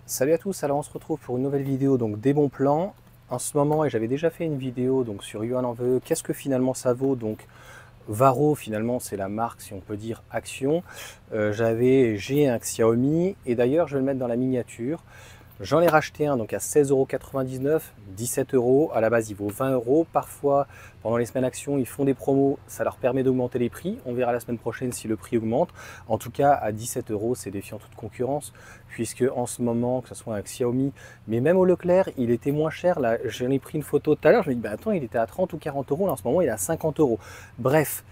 Salut à tous, alors on se retrouve pour une nouvelle vidéo donc des bons plans. En ce moment, et j'avais déjà fait une vidéo donc sur Yuan en VE, qu'est-ce que finalement ça vaut? Donc Varo finalement c'est la marque, si on peut dire, Action. J'ai un Xiaomi et d'ailleurs je vais le mettre dans la miniature. J'en ai racheté un donc à 16,99 €, 17 €. À la base, il vaut 20 €. Parfois, pendant les semaines Action, ils font des promos. Ça leur permet d'augmenter les prix. On verra la semaine prochaine si le prix augmente. En tout cas, à 17 €, c'est défiant toute concurrence. Puisque en ce moment, que ce soit un Xiaomi, mais même au Leclerc, il était moins cher. Là, j'en ai pris une photo tout à l'heure. Je me dis, bah attends, il était à 30 ou 40 €. Là, en ce moment, il est à 50 €. Bref,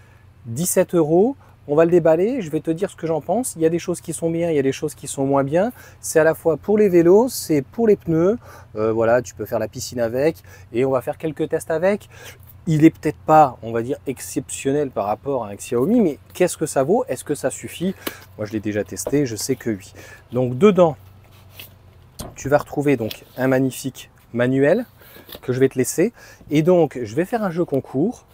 17 €. On va le déballer, je vais te dire ce que j'en pense. Il y a des choses qui sont bien, il y a des choses qui sont moins bien. C'est à la fois pour les vélos, c'est pour les pneus. Voilà, tu peux faire la piscine avec et on va faire quelques tests avec. Il est peut-être pas, on va dire, exceptionnel par rapport à un Xiaomi, mais qu'est-ce que ça vaut? Est-ce que ça suffit? Moi, je l'ai déjà testé, je sais que oui. Donc dedans, tu vas retrouver donc un magnifique manuel que je vais te laisser. Et donc, je vais faire un jeu concours.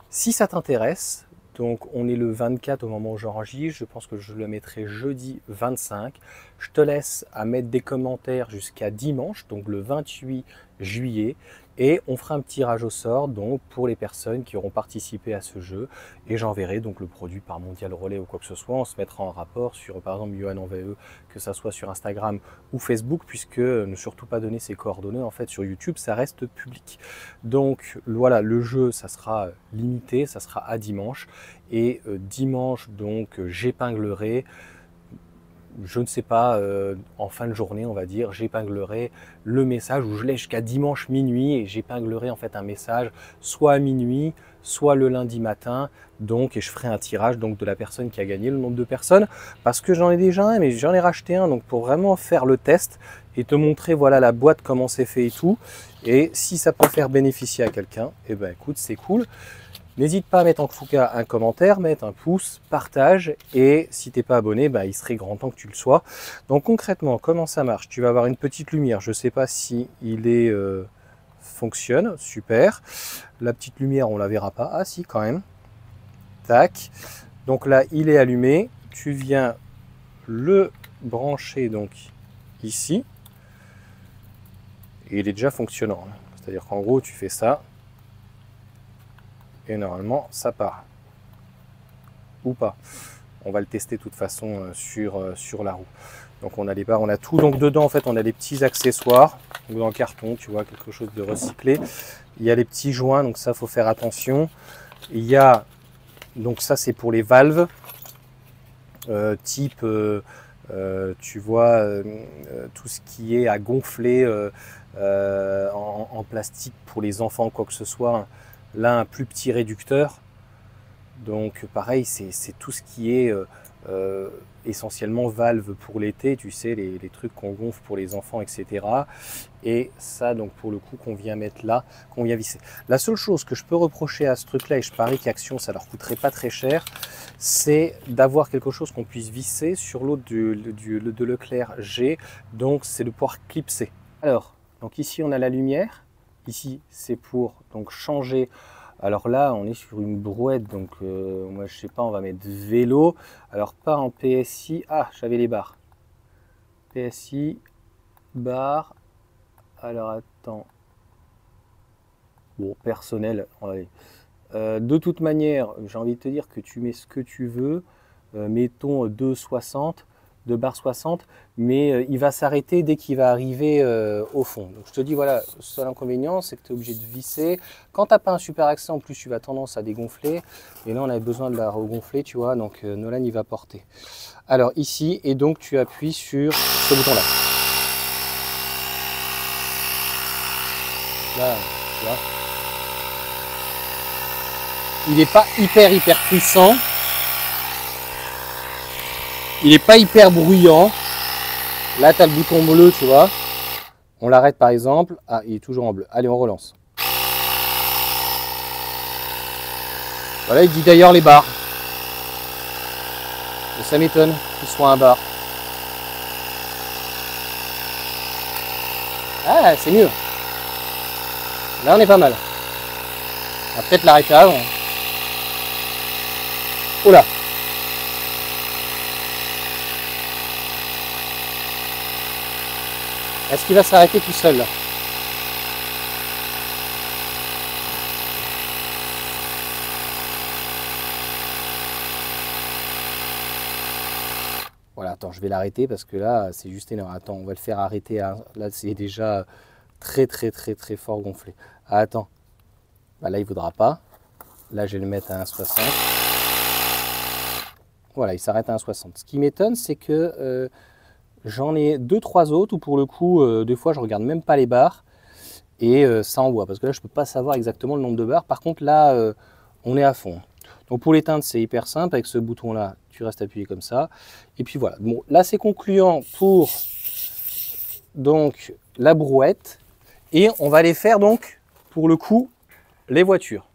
Si ça t'intéresse, donc on est le 24 au moment où j'enregistre, je pense que je le mettrai jeudi 25. Je te laisse à mettre des commentaires jusqu'à dimanche, donc le 28 juillet. Et on fera un petit tirage au sort donc pour les personnes qui auront participé à ce jeu. Et j'enverrai donc le produit par Mondial Relais ou quoi que ce soit. On se mettra en rapport sur par exemple Yuan en VE, que ça soit sur Instagram ou Facebook, puisque ne surtout pas donner ses coordonnées en fait sur YouTube, ça reste public. Donc voilà, le jeu ça sera limité, ça sera à dimanche. Et dimanche donc j'épinglerai, je ne sais pas, en fin de journée on va dire, j'épinglerai le message, où je l'ai jusqu'à dimanche minuit, et j'épinglerai en fait un message soit à minuit, soit le lundi matin, donc, et je ferai un tirage donc de la personne qui a gagné, le nombre de personnes, parce que j'en ai déjà un, mais j'en ai racheté un donc pour vraiment faire le test et te montrer voilà la boîte, comment c'est fait et tout, et si ça peut faire bénéficier à quelqu'un, et ben écoute, c'est cool. N'hésite pas à mettre en tout cas un commentaire, mettre un pouce, partage, et si tu n'es pas abonné, bah, il serait grand temps que tu le sois. Donc concrètement, comment ça marche? Tu vas avoir une petite lumière, je ne sais pas si il est fonctionne, super. La petite lumière, on la verra pas. Ah si, quand même. Tac. Donc là, il est allumé. Tu viens le brancher donc ici. Et il est déjà fonctionnant. C'est-à-dire qu'en gros, tu fais ça. Et normalement ça part ou pas. On va le tester de toute façon sur la roue. Donc on a les barres, on a tout. Donc dedans en fait on a les petits accessoires, donc dans le carton, tu vois, quelque chose de recyclé. Il y a les petits joints, donc ça faut faire attention. Il y a, donc ça c'est pour les valves, type tu vois, tout ce qui est à gonfler en plastique pour les enfants, quoi que ce soit. Là, un plus petit réducteur. Donc pareil, c'est tout ce qui est essentiellement valve pour l'été, tu sais, les trucs qu'on gonfle pour les enfants, etc. Et ça, donc pour le coup, qu'on vient mettre là, qu'on vient visser. La seule chose que je peux reprocher à ce truc-là, et je parie qu'Action, ça leur coûterait pas très cher, c'est d'avoir quelque chose qu'on puisse visser sur l'autre de Leclerc G. Donc c'est de pouvoir clipser. Alors, donc ici on a la lumière. Ici c'est pour donc changer. Alors là, on est sur une brouette, donc moi je sais pas, on va mettre vélo. Alors pas en PSI. Ah, j'avais les barres. PSI, barres. Alors attends. Bon, personnel. Allez. De toute manière, j'ai envie de te dire que tu mets ce que tu veux. Mettons 2,60, 2 barres 60, mais il va s'arrêter dès qu'il va arriver au fond. Donc je te dis, voilà, le seul inconvénient, c'est que tu es obligé de visser. Quand tu n'as pas un super accès, en plus, tu vas tendance à dégonfler. Et là, on avait besoin de la regonfler, tu vois, donc Nolan, il va porter. Alors ici, et donc tu appuies sur ce bouton-là. Là, tu vois. Il n'est pas hyper puissant. Il n'est pas hyper bruyant. Là, tu as le bouton bleu, tu vois. On l'arrête par exemple. Ah, il est toujours en bleu. Allez, on relance. Voilà, il dit d'ailleurs les barres. Et ça m'étonne qu'il soit un bar. Ah, c'est mieux. Là, on est pas mal. On va peut-être l'arrêter avant. Oh là. Est-ce qu'il va s'arrêter tout seul là? Voilà, attends, je vais l'arrêter parce que là, c'est juste énorme. Attends, on va le faire arrêter. Là, c'est déjà très fort gonflé. Ah, attends, bah, là, il ne voudra pas. Là, je vais le mettre à 1,60. Voilà, il s'arrête à 1,60. Ce qui m'étonne, c'est que j'en ai 2-3 autres où pour le coup, des fois, je regarde même pas les barres et ça envoie. Parce que là, je ne peux pas savoir exactement le nombre de barres. Par contre, là, on est à fond. Donc pour l'éteindre, c'est hyper simple. Avec ce bouton-là, tu restes appuyé comme ça. Et puis voilà. Bon, là, c'est concluant pour donc la brouette. Et on va aller faire donc, pour le coup, les voitures.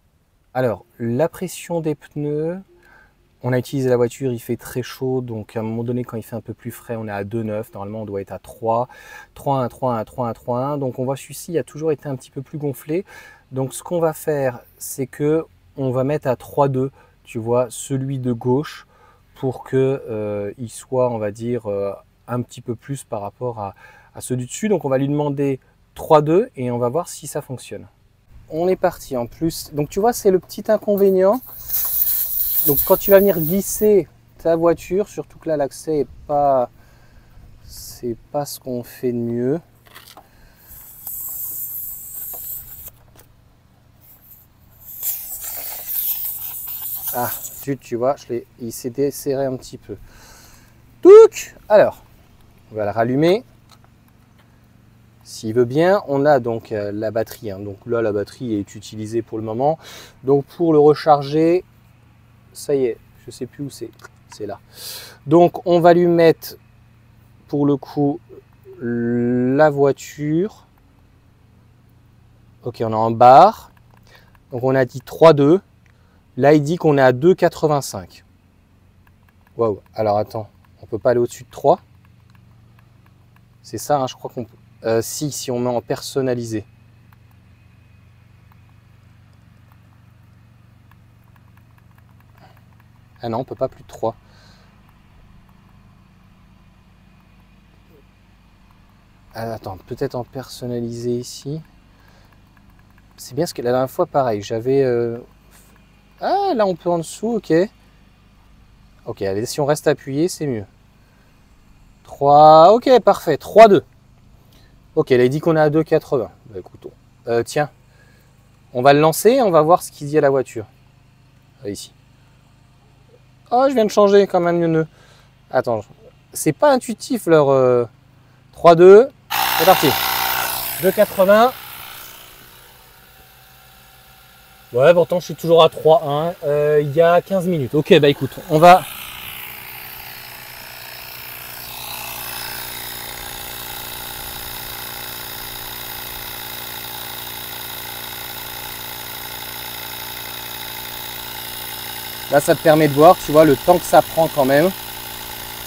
Alors, la pression des pneus. On a utilisé la voiture, il fait très chaud, donc à un moment donné, quand il fait un peu plus frais, on est à 2,9. Normalement, on doit être à 3, 3,1, 3,1, 3,1, 3,1. Donc on voit celui-ci a toujours été un petit peu plus gonflé. Donc ce qu'on va faire, c'est que on va mettre à 3,2, tu vois, celui de gauche, pour que il soit, on va dire, un petit peu plus par rapport à ceux du dessus. Donc on va lui demander 3,2 et on va voir si ça fonctionne. On est parti en plus. Donc tu vois, c'est le petit inconvénient. Donc quand tu vas venir glisser ta voiture, surtout que là l'accès c'est pas ce qu'on fait de mieux. Ah, tu vois, il s'est desserré un petit peu. Touc! Alors, on va le rallumer. S'il veut bien, on a donc la batterie. Donc là, la batterie est utilisée pour le moment. Donc pour le recharger, ça y est, je sais plus où c'est là. Donc on va lui mettre pour le coup la voiture. Ok, on est en barre. Donc on a dit 3,2. Là il dit qu'on est à 2,85. Waouh, alors attends, on peut pas aller au-dessus de 3. C'est ça, hein, je crois qu'on peut. Si on met en personnalisé. Ah non, on peut pas plus de 3. Ah, attends, peut-être en personnalisé ici. C'est bien ce que la dernière fois, pareil, j'avais... Ah, là on peut en dessous, ok. Ok, allez, si on reste appuyé, c'est mieux. 3, ok, parfait, 3,2. Ok, là il dit qu'on est à 2,80. Bah, écoutons. Tiens, on va le lancer et on va voir ce qu'il dit à la voiture. Ici. Oh, je viens de changer quand même le nœud. Attends, c'est pas intuitif leur 3,2. C'est parti. 2,80. Ouais, pourtant je suis toujours à 3,1. Il y a 15 minutes. Ok, bah écoute, on va... Là, ça te permet de voir, tu vois, le temps que ça prend quand même.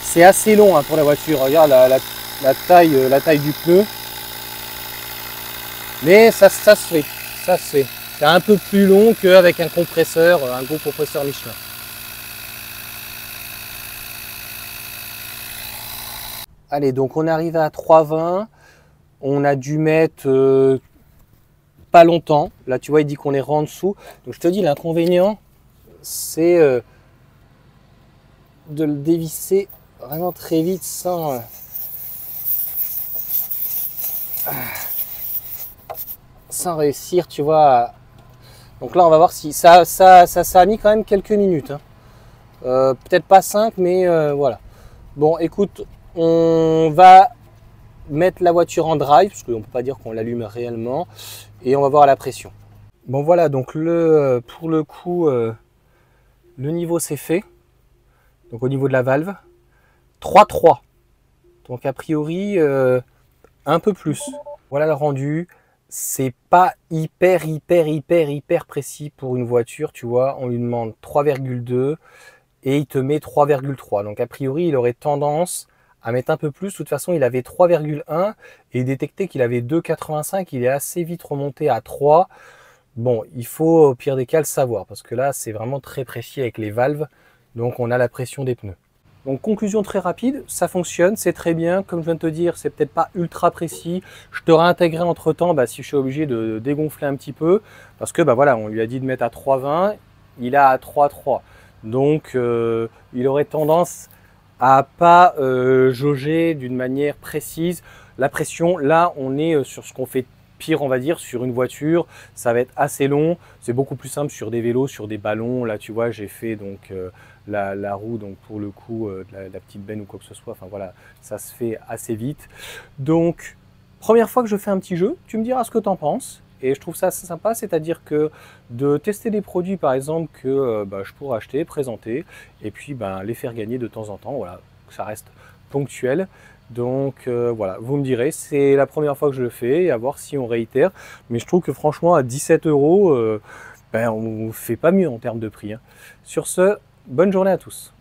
C'est assez long hein, pour la voiture. Regarde la taille du pneu. Mais ça se fait. Ça se fait. C'est un peu plus long qu'avec un compresseur, un gros compresseur Michelin. Allez, donc on est arrivé à 3,20. On a dû mettre pas longtemps. Là, tu vois, il dit qu'on est en dessous. Donc je te dis, l'inconvénient, c'est de le dévisser vraiment très vite sans... sans réussir, tu vois. Donc là, on va voir si ça a mis quand même quelques minutes. Hein. Peut-être pas 5, mais voilà. Bon, écoute, on va mettre la voiture en drive, parce qu'on ne peut pas dire qu'on l'allume réellement, et on va voir la pression. Bon, voilà, donc pour le coup, le niveau c'est fait. Donc au niveau de la valve, 3,3. Donc a priori, un peu plus. Voilà le rendu. C'est pas hyper précis pour une voiture, tu vois. On lui demande 3,2 et il te met 3,3. Donc a priori, il aurait tendance à mettre un peu plus. De toute façon, il avait 3,1 et il détectait qu'il avait 2,85. Il est assez vite remonté à 3. Bon, il faut au pire des cas le savoir parce que là, c'est vraiment très précis avec les valves. Donc on a la pression des pneus. Donc conclusion très rapide, ça fonctionne, c'est très bien. Comme je viens de te dire, c'est peut-être pas ultra précis. Je te réintégrerai entre temps si je suis obligé de dégonfler un petit peu. Parce que voilà, on lui a dit de mettre à 3,20, il a à 3,3. Donc il aurait tendance à pas jauger d'une manière précise la pression. Là, on est sur ce qu'on fait pire, on va dire, sur une voiture. Ça va être assez long. C'est beaucoup plus simple sur des vélos, sur des ballons. Là, tu vois, j'ai fait donc la roue, donc pour le coup, la petite benne ou quoi que ce soit. Enfin voilà, ça se fait assez vite. Donc, première fois que je fais un petit jeu, tu me diras ce que tu en penses. Et je trouve ça assez sympa, c'est-à-dire que de tester des produits par exemple que je pourrais acheter, présenter, et puis les faire gagner de temps en temps, voilà, que ça reste ponctuel. Donc voilà, vous me direz, c'est la première fois que je le fais, et à voir si on réitère. Mais je trouve que franchement à 17 €, on ne fait pas mieux en termes de prix, hein. Sur ce, bonne journée à tous.